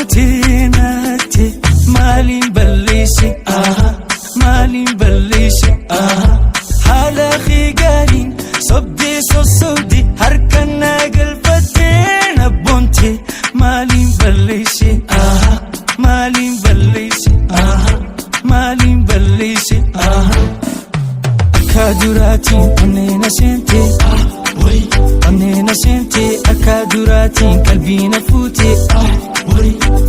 Butinati malin ballishi malin ballishi hala khigarin sobdi sosodi harkan nagal fatina bunti malin ballishi malin ballishi malin ballishi akadurati anena sente anena sente akadurati qalbina futi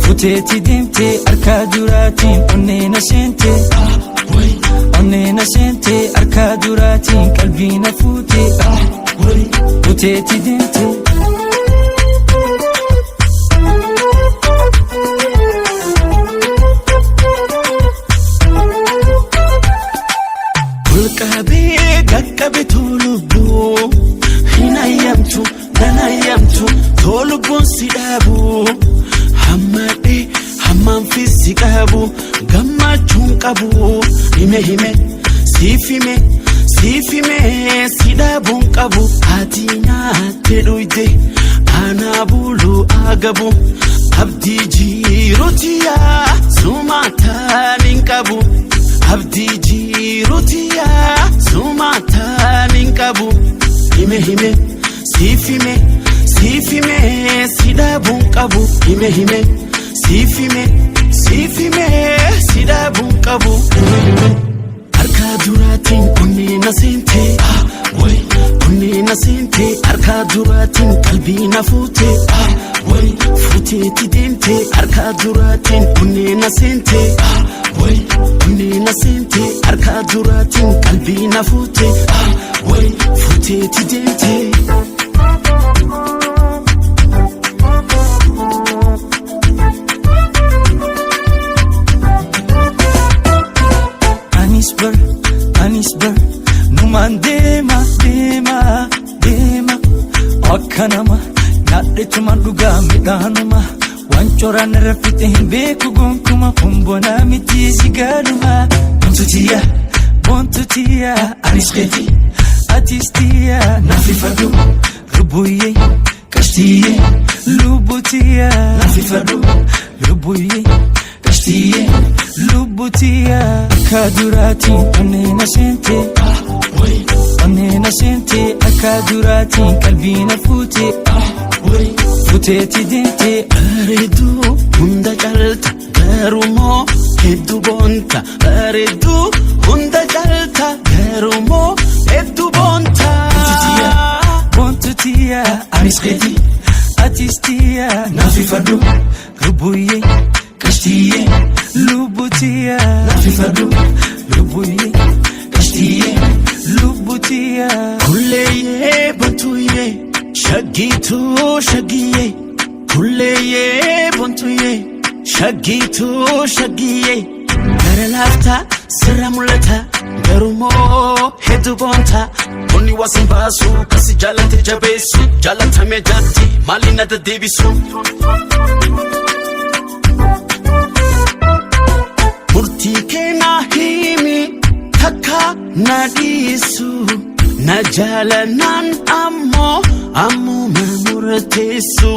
futeti dimte akadurati anena sente akadurati qalbina futi futeti dimte Tolubu hinayamtu nanayamtu tolubun sidabu hamade hamam fisikabu gamachun qabu hime sifime sidabun qabu atinya teduide anabulu agabu abdi jirotiya sumata ninkabu abdi jirotiya sumata ninkabu hime sifime sidabun qabu hime sifime sidabun qabu arkaduratin onnena sente onnena sente arkaduratin qalbina fute futeti dente arkaduratin onnena sente onnena sente arkaduratin qalbina fute futeti dente Anisbar numan dema akkanama nadhetuma dhuga midhanuma wanchoran rafite himbeku gonkuma kumbona miti sigaluma bontutia anisqeti atistia nafifadu rubuye kashtiye lubutia nafifadu rubuye kashtiye lubutia akadurati anena sente akadurati qalbina futi futeti dinte aredu hunda jalta garumo heddu bonta aredu hunda jalta garumo heddu bonta bontutia anisqeti atistia nafifadu rubuye kashtiye lubutia nafifadu rubuye kashtiye lubutia kulleye bantuye shagitu shagiye kulleye bantuye shagitu shagiye garalafta siramulata garumo hedu bonta kuni wasimbasu kasi jalate jabesu jalatame jatti malina da debisu Murtike na himi taka nadisu najalanan ammo mamurtesu